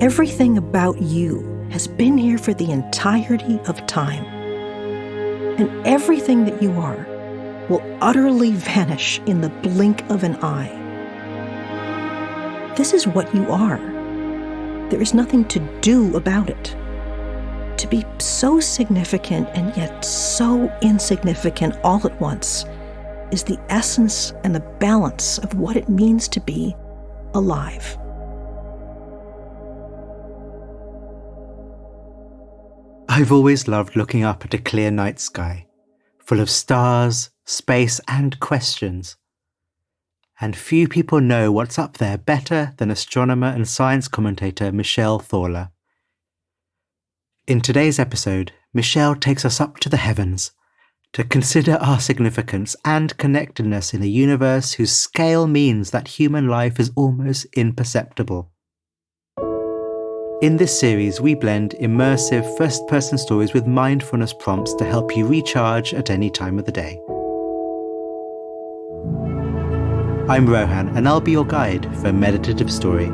Everything about you has been here for the entirety of time. And everything that you are will utterly vanish in the blink of an eye. This is what you are. There is nothing to do about it. To be so significant and yet so insignificant all at once is the essence and the balance of what it means to be alive. I've always loved looking up at a clear night sky, full of stars, space, and questions. And few people know what's up there better than astronomer and science commentator Michelle Thaller. In today's episode, Michelle takes us up to the heavens to consider our significance and connectedness in a universe whose scale means that human life is almost imperceptible. In this series, we blend immersive first-person stories with mindfulness prompts to help you recharge at any time of the day. I'm Rohan, and I'll be your guide for Meditative Story.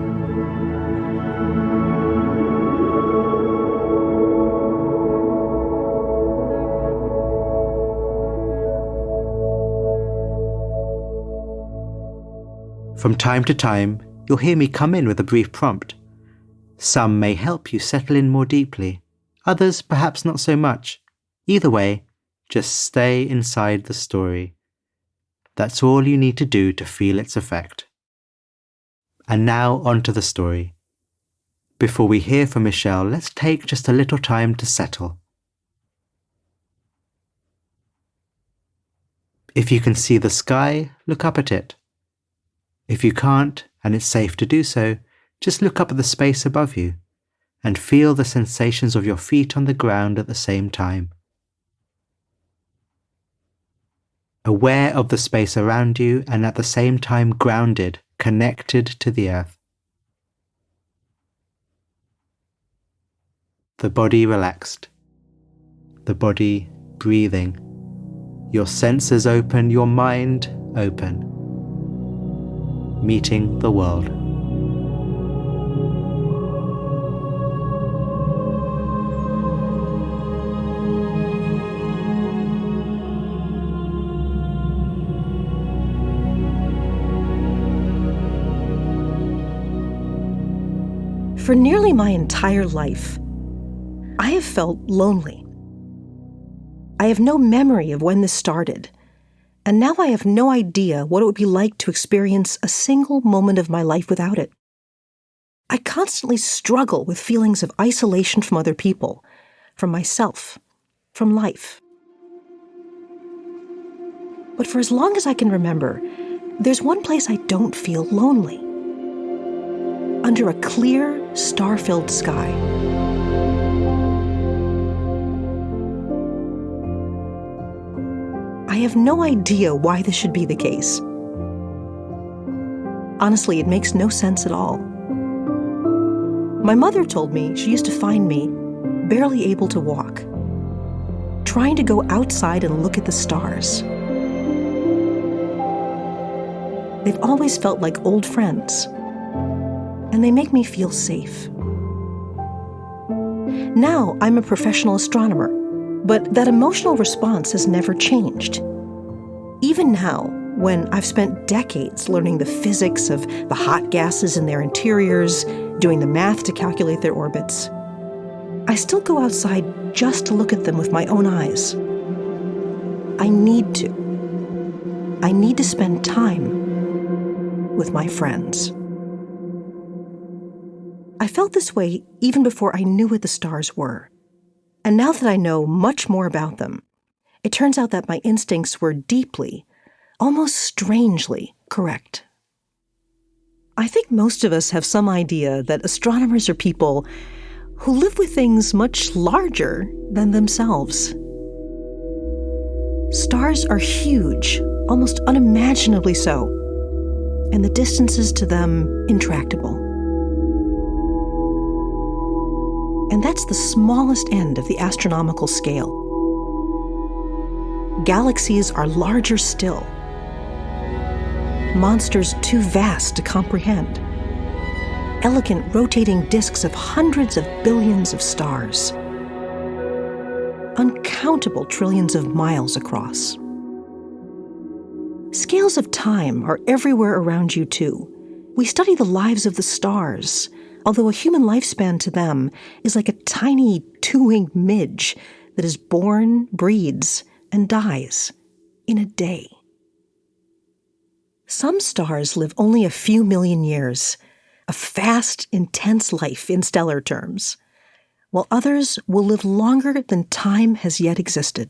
From time to time, you'll hear me come in with a brief prompt. Some may help you settle in more deeply, others perhaps not so much. Either way, just stay inside the story. That's all you need to do to feel its effect. And now on to the story. Before we hear from Michelle, let's take just a little time to settle. If you can see the sky, look up at it. If you can't, and it's safe to do so, just look up at the space above you and feel the sensations of your feet on the ground at the same time. Aware of the space around you and at the same time grounded, connected to the earth. The body relaxed. The body breathing. Your senses open, your mind open. Meeting the world. For nearly my entire life, I have felt lonely. I have no memory of when this started, and now I have no idea what it would be like to experience a single moment of my life without it. I constantly struggle with feelings of isolation from other people, from myself, from life. But for as long as I can remember, there's one place I don't feel lonely. Under a clear, star-filled sky. I have no idea why this should be the case. Honestly, it makes no sense at all. My mother told me she used to find me barely able to walk, trying to go outside and look at the stars. They've always felt like old friends, and they make me feel safe. Now I'm a professional astronomer, but that emotional response has never changed. Even now, when I've spent decades learning the physics of the hot gases in their interiors, doing the math to calculate their orbits, I still go outside just to look at them with my own eyes. I need to. I need to spend time with my friends. I felt this way even before I knew what the stars were. And now that I know much more about them, it turns out that my instincts were deeply, almost strangely, correct. I think most of us have some idea that astronomers are people who live with things much larger than themselves. Stars are huge, almost unimaginably so, and the distances to them intractable. And that's the smallest end of the astronomical scale. Galaxies are larger still. Monsters too vast to comprehend. elegant rotating disks of hundreds of billions of stars, uncountable trillions of miles across. Scales of time are everywhere around you, too. We study the lives of the stars, although a human lifespan to them is like a tiny two-winged midge that is born, breeds, and dies in a day. Some stars live only a few million years, a fast, intense life in stellar terms, while others will live longer than time has yet existed.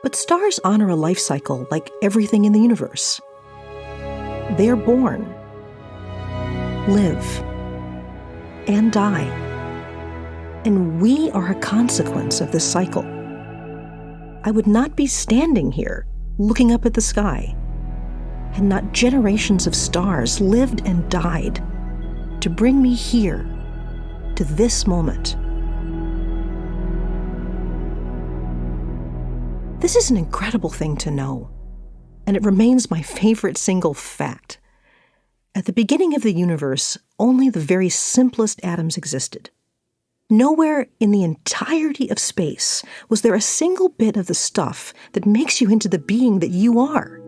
But stars honor a life cycle like everything in the universe. They are born, live, and die. And we are a consequence of this cycle. I would not be standing here looking up at the sky had not generations of stars lived and died to bring me here to this moment. This is an incredible thing to know, and it remains my favorite single fact. At the beginning of the universe, only the very simplest atoms existed. Nowhere in the entirety of space was there a single bit of the stuff that makes you into the being that you are.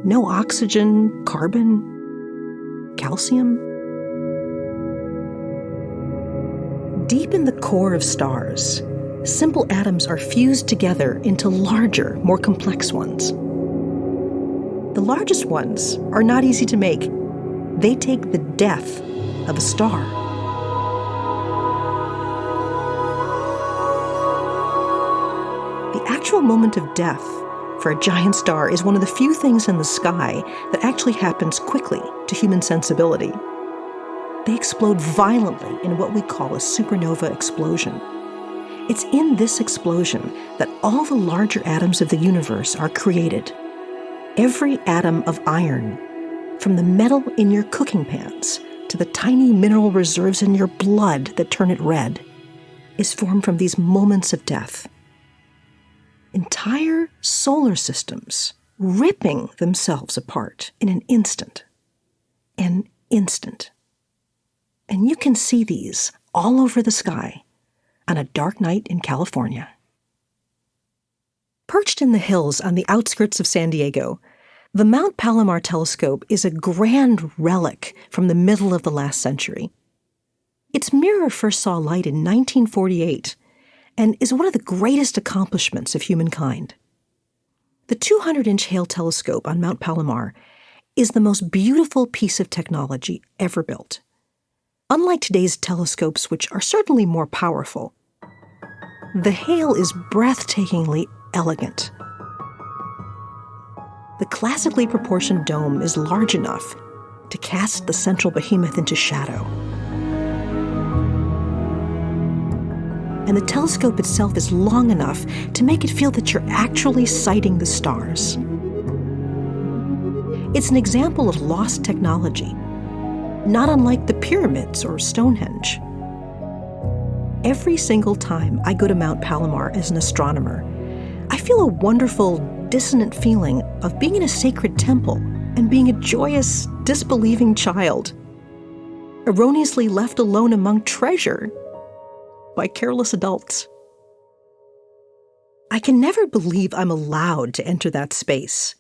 No oxygen, carbon, calcium. Deep in the core of stars, simple atoms are fused together into larger, more complex ones. The largest ones are not easy to make. They take the death of a star. The actual moment of death for a giant star is one of the few things in the sky that actually happens quickly to human sensibility. They explode violently in what we call a supernova explosion. It's in this explosion that all the larger atoms of the universe are created. Every atom of iron, from the metal in your cooking pans to the tiny mineral reserves in your blood that turn it red, is formed from these moments of death. Entire solar systems ripping themselves apart in an instant. An instant. And you can see these all over the sky on a dark night in California. Perched in the hills on the outskirts of San Diego, the Mount Palomar telescope is a grand relic from the middle of the last century. Its mirror first saw light in 1948 and is one of the greatest accomplishments of humankind. The 200-inch Hale telescope on Mount Palomar is the most beautiful piece of technology ever built. Unlike today's telescopes, which are certainly more powerful, the Hale is breathtakingly elegant. The classically proportioned dome is large enough to cast the central behemoth into shadow. And the telescope itself is long enough to make it feel that you're actually sighting the stars. It's an example of lost technology, not unlike the pyramids or Stonehenge. Every single time I go to Mount Palomar as an astronomer, I feel a wonderful, dissonant feeling of being in a sacred temple and being a joyous, disbelieving child, erroneously left alone among treasure by careless adults. I can never believe I'm allowed to enter that space.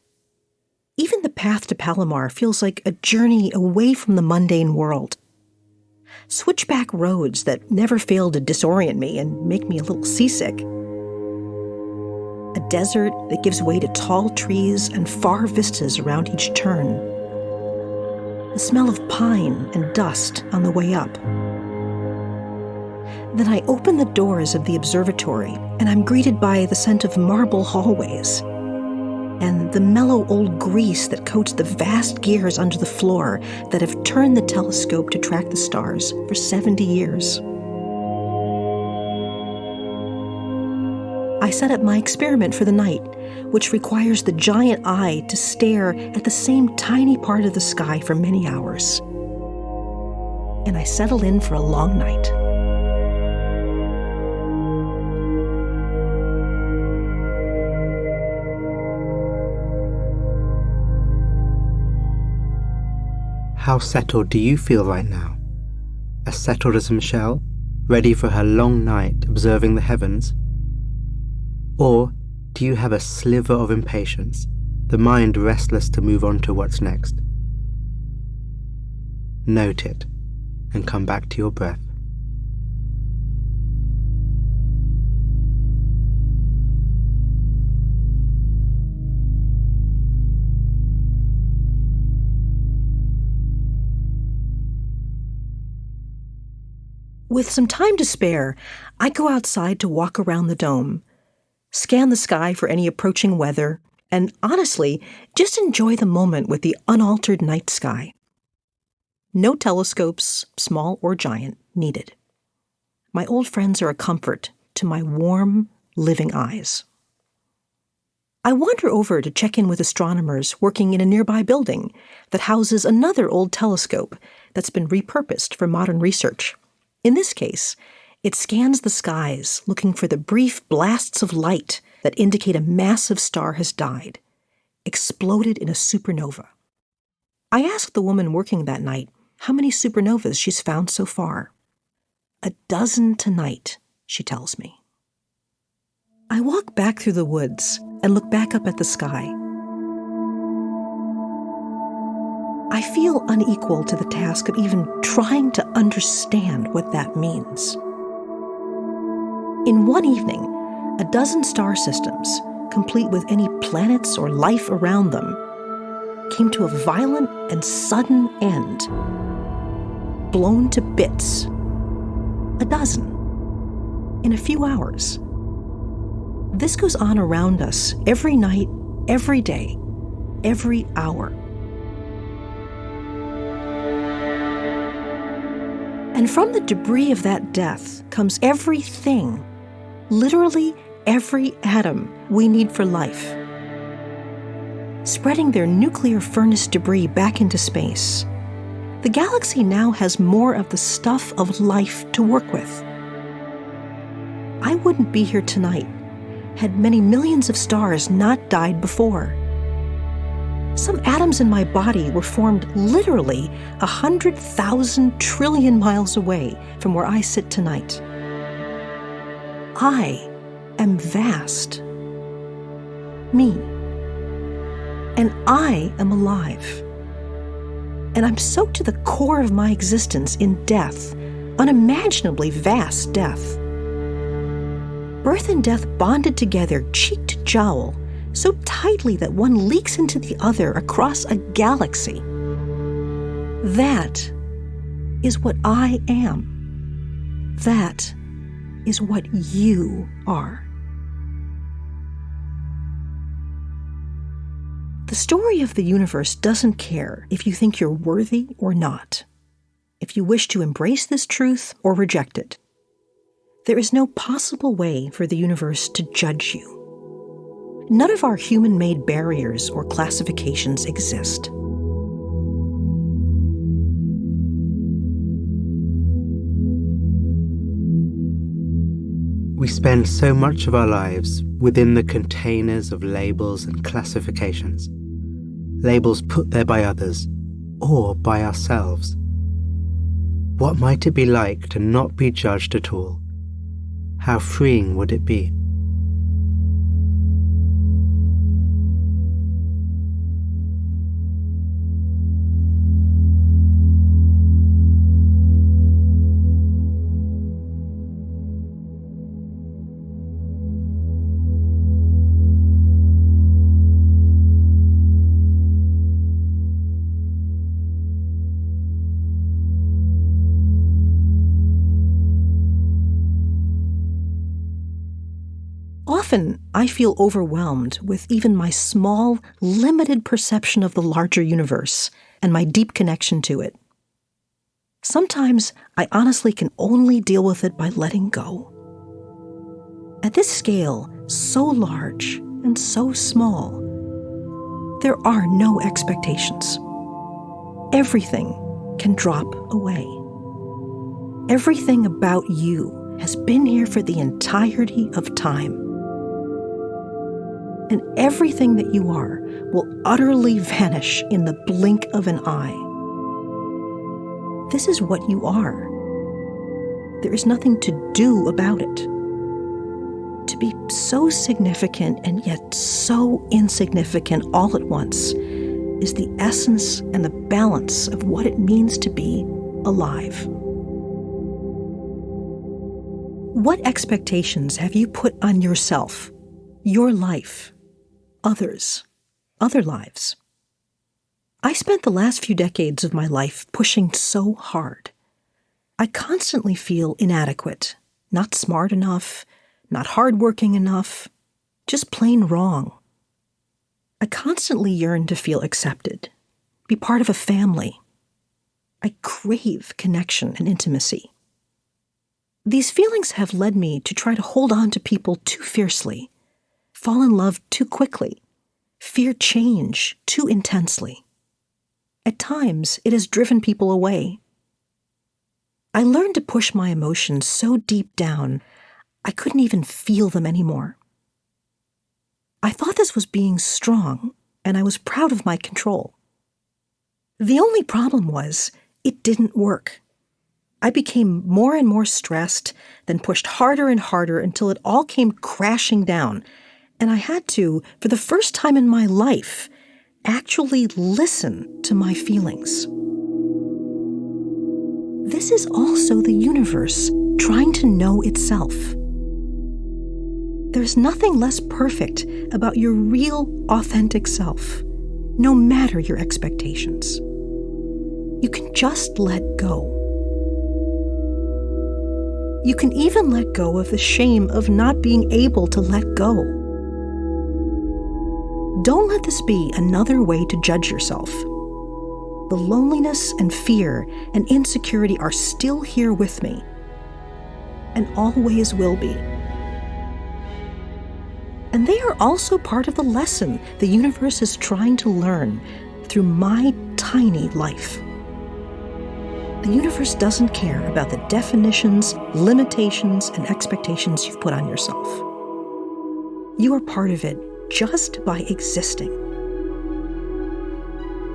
Even the path to Palomar feels like a journey away from the mundane world. Switchback roads that never fail to disorient me and make me a little seasick. A desert that gives way to tall trees and far vistas around each turn. The smell of pine and dust on the way up. Then I open the doors of the observatory and I'm greeted by the scent of marble hallways and the mellow old grease that coats the vast gears under the floor that have turned the telescope to track the stars for 70 years. I set up my experiment for the night, which requires the giant eye to stare at the same tiny part of the sky for many hours. And I settle in for a long night. How settled do you feel right now? As settled as Michelle, ready for her long night observing the heavens? Or do you have a sliver of impatience, the mind restless to move on to what's next? Note it and come back to your breath. With some time to spare, I go outside to walk around the dome, scan the sky for any approaching weather, and honestly, just enjoy the moment with the unaltered night sky. No telescopes, small or giant, needed. My old friends are a comfort to my warm, living eyes. I wander over to check in with astronomers working in a nearby building that houses another old telescope that's been repurposed for modern research. In this case, it scans the skies looking for the brief blasts of light that indicate a massive star has died, exploded in a supernova. I asked the woman working that night how many supernovas she's found so far. 12 tonight, she tells me. I walk back through the woods and look back up at the sky. I feel unequal to the task of even trying to understand what that means. In one evening, 12 star systems, complete with any planets or life around them, came to a violent and sudden end, blown to bits. 12 in a few hours. This goes on around us every night, every day, every hour. And from the debris of that death comes everything, literally every atom we need for life. Spreading their nuclear furnace debris back into space, the galaxy now has more of the stuff of life to work with. I wouldn't be here tonight had many millions of stars not died before. Some atoms in my body were formed literally 100,000 trillion miles away from where I sit tonight. I am vast. Me. And I am alive. And I'm soaked to the core of my existence in death, unimaginably vast death. Birth and death bonded together cheek to jowl, so tightly that one leaks into the other across a galaxy. That is what I am. That is what you are. The story of the universe doesn't care if you think you're worthy or not, if you wish to embrace this truth or reject it. There is no possible way for the universe to judge you. None of our human-made barriers or classifications exist. We spend so much of our lives within the containers of labels and classifications. Labels put there by others, or by ourselves. What might it be like to not be judged at all? How freeing would it be? Often, I feel overwhelmed with even my small, limited perception of the larger universe and my deep connection to it. Sometimes, I honestly can only deal with it by letting go. At this scale, so large and so small, there are no expectations. Everything can drop away. Everything about you has been here for the entirety of time. And everything that you are will utterly vanish in the blink of an eye. This is what you are. There is nothing to do about it. To be so significant and yet so insignificant all at once is the essence and the balance of what it means to be alive. What expectations have you put on yourself, your life, others, other lives? I spent the last few decades of my life pushing so hard. I constantly feel inadequate, not smart enough, not hardworking enough, just plain wrong. I constantly yearn to feel accepted, be part of a family. I crave connection and intimacy. These feelings have led me to try to hold on to people too fiercely, fall in love too quickly, fear change too intensely. At times, it has driven people away. I learned to push my emotions so deep down, I couldn't even feel them anymore. I thought this was being strong, and I was proud of my control. The only problem was, it didn't work. I became more and more stressed, then pushed harder and harder until it all came crashing down, and I had to, for the first time in my life, actually listen to my feelings. This is also the universe trying to know itself. There's nothing less perfect about your real, authentic self, no matter your expectations. You can just let go. You can even let go of the shame of not being able to let go. Don't let this be another way to judge yourself. The loneliness and fear and insecurity are still here with me, and always will be. And they are also part of the lesson the universe is trying to learn through my tiny life. The universe doesn't care about the definitions, limitations, and expectations you've put on yourself. You are part of it just by existing.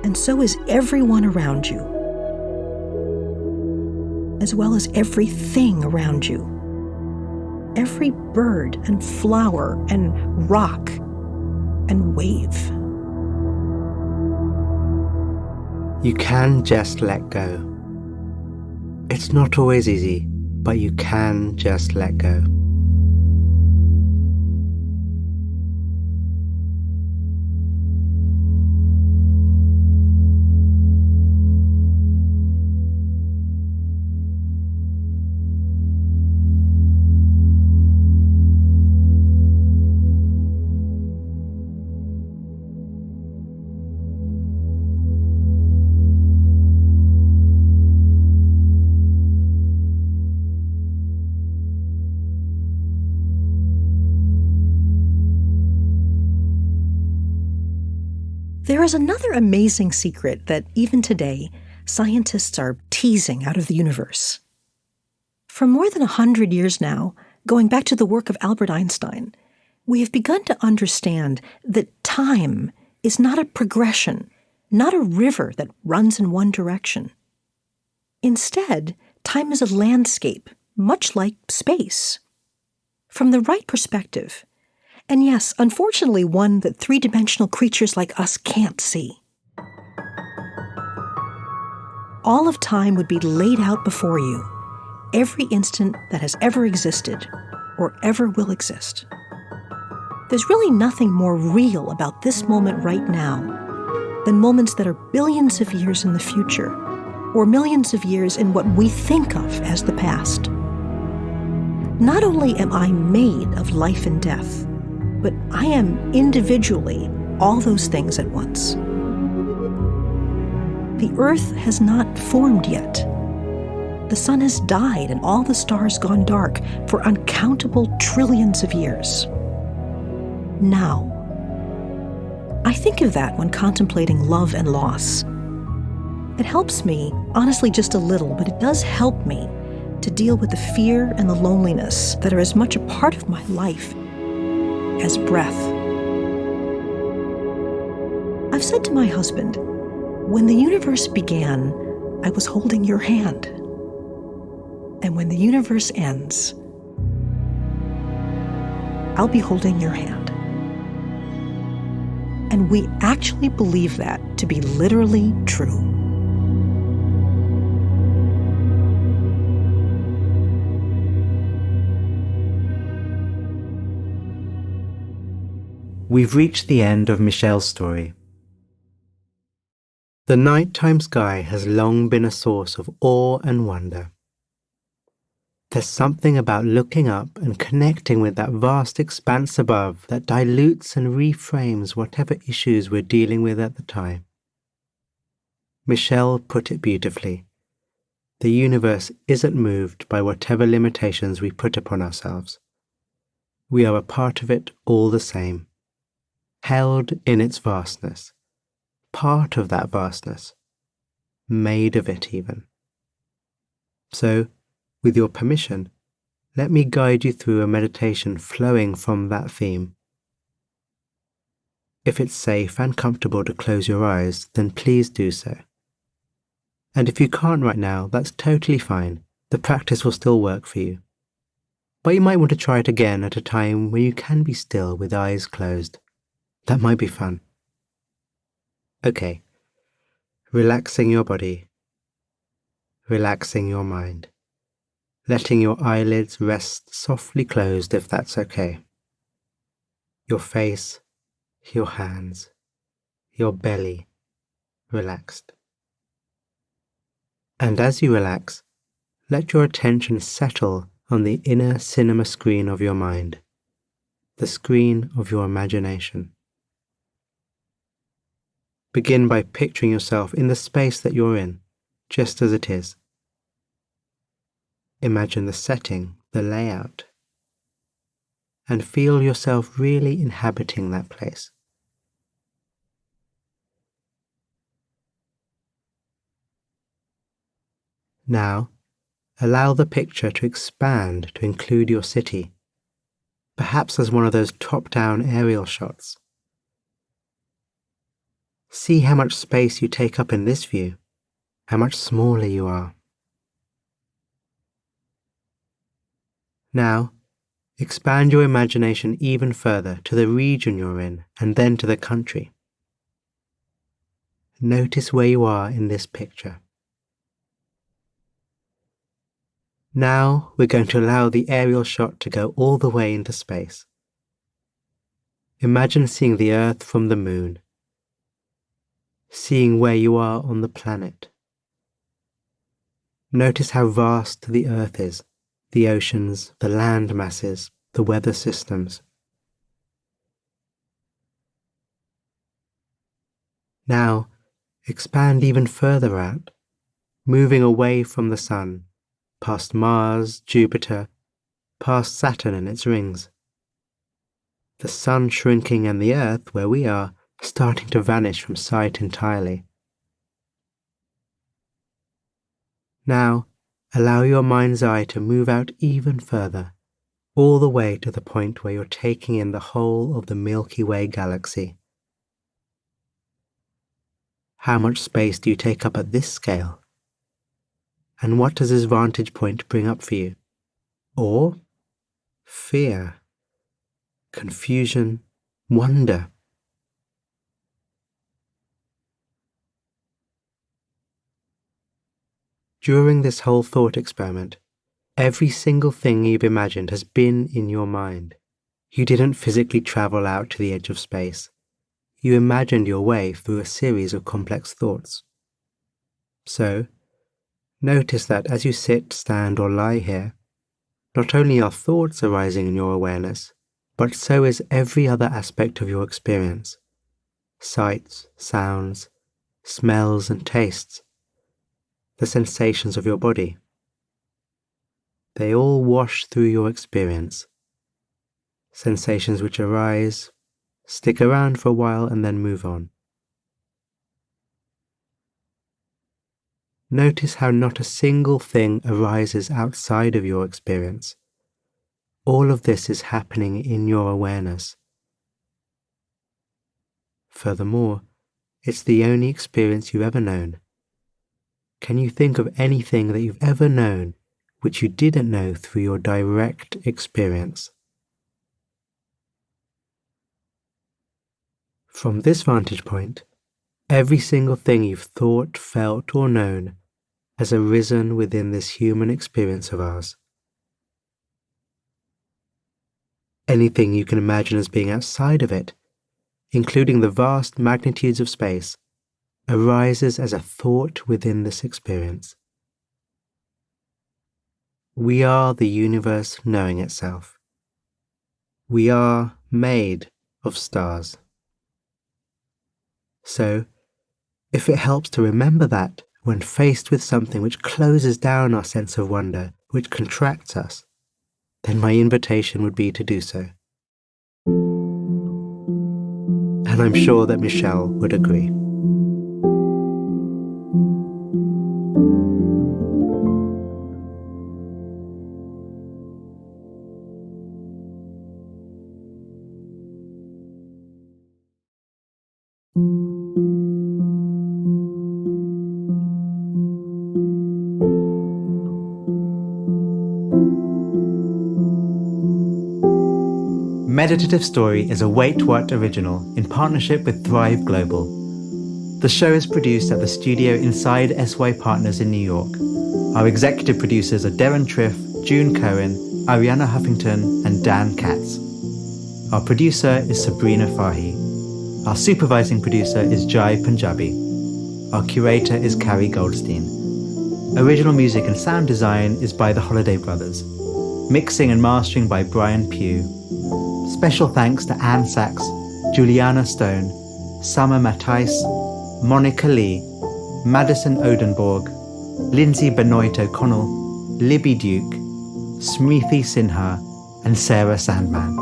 And so is everyone around you, as well as everything around you. Every bird and flower and rock and wave. You can just let go. It's not always easy, but you can just let go. There is another amazing secret that even today, scientists are teasing out of the universe. For more than 100 years now, going back to the work of Albert Einstein, we have begun to understand that time is not a progression, not a river that runs in one direction. Instead, time is a landscape, much like space. From the right perspective, and yes, unfortunately one that three-dimensional creatures like us can't see. All of time would be laid out before you, every instant that has ever existed or ever will exist. There's really nothing more real about this moment right now than moments that are billions of years in the future or millions of years in what we think of as the past. Not only am I made of life and death, but I am individually all those things at once. The earth has not formed yet. The sun has died and all the stars gone dark for uncountable trillions of years. Now, I think of that when contemplating love and loss. It helps me, honestly just a little, but it does help me to deal with the fear and the loneliness that are as much a part of my life as breath. I've said to my husband, when the universe began, I was holding your hand. And when the universe ends, I'll be holding your hand. And we actually believe that to be literally true. We've reached the end of Michelle's story. The nighttime sky has long been a source of awe and wonder. There's something about looking up and connecting with that vast expanse above that dilutes and reframes whatever issues we're dealing with at the time. Michelle put it beautifully. The universe isn't moved by whatever limitations we put upon ourselves. We are a part of it all the same, held in its vastness, part of that vastness, made of it even. So, with your permission, let me guide you through a meditation flowing from that theme. If it's safe and comfortable to close your eyes, then please do so. And if you can't right now, that's totally fine. The practice will still work for you. But you might want to try it again at a time when you can be still with eyes closed. That might be fun. Okay. Relaxing your body. Relaxing your mind. Letting your eyelids rest softly closed if that's okay. Your face, your hands, your belly relaxed. And as you relax, let your attention settle on the inner cinema screen of your mind, the screen of your imagination. Begin by picturing yourself in the space that you're in, just as it is. Imagine the setting, the layout, and feel yourself really inhabiting that place. Now, allow the picture to expand to include your city, perhaps as one of those top-down aerial shots. See how much space you take up in this view, how much smaller you are. Now, expand your imagination even further to the region you're in and then to the country. Notice where you are in this picture. Now we're going to allow the aerial shot to go all the way into space. Imagine seeing the Earth from the moon, seeing where you are on the planet. Notice how vast the Earth is, the oceans, the land masses, the weather systems. Now, expand even further out, moving away from the Sun, past Mars, Jupiter, past Saturn and its rings. The Sun shrinking and the Earth, where we are, starting to vanish from sight entirely. Now, allow your mind's eye to move out even further, all the way to the point where you're taking in the whole of the Milky Way galaxy. How much space do you take up at this scale? And what does this vantage point bring up for you? Awe? Fear? Confusion? Wonder? During this whole thought experiment, every single thing you've imagined has been in your mind. You didn't physically travel out to the edge of space. You imagined your way through a series of complex thoughts. So, notice that as you sit, stand, or lie here, not only are thoughts arising in your awareness, but so is every other aspect of your experience. Sights, sounds, smells, and tastes. The sensations of your body. They all wash through your experience. Sensations which arise, stick around for a while, and then move on. Notice how not a single thing arises outside of your experience. All of this is happening in your awareness. Furthermore, it's the only experience you've ever known. Can you think of anything that you've ever known which you didn't know through your direct experience? From this vantage point, every single thing you've thought, felt, or known has arisen within this human experience of ours. Anything you can imagine as being outside of it, including the vast magnitudes of space, arises as a thought within this experience. We are the universe knowing itself. We are made of stars. So, if it helps to remember that when faced with something which closes down our sense of wonder, which contracts us, then my invitation would be to do so. And I'm sure that Michelle would agree. Meditative Story is a Wait What original in partnership with Thrive Global. The show is produced at the studio inside SY Partners in New York. Our executive producers are Darren Triff, June Cohen, Ariana Huffington, and Dan Katz. Our producer is Sabrina Fahi. Our supervising producer is Jai Punjabi. Our curator is Carrie Goldstein. Original music and sound design is by the Holiday Brothers. Mixing and mastering by Brian Pugh. Special thanks to Anne Sachs, Juliana Stone, Summer Matthijs, Monica Lee, Madison Odenborg, Lindsay Benoit O'Connell, Libby Duke, Smriti Sinha, and Sarah Sandman.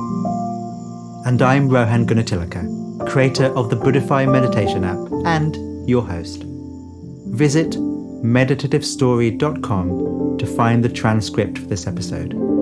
And I'm Rohan Gunatillake, creator of the Buddhify meditation app and your host. Visit meditativestory.com to find the transcript for this episode.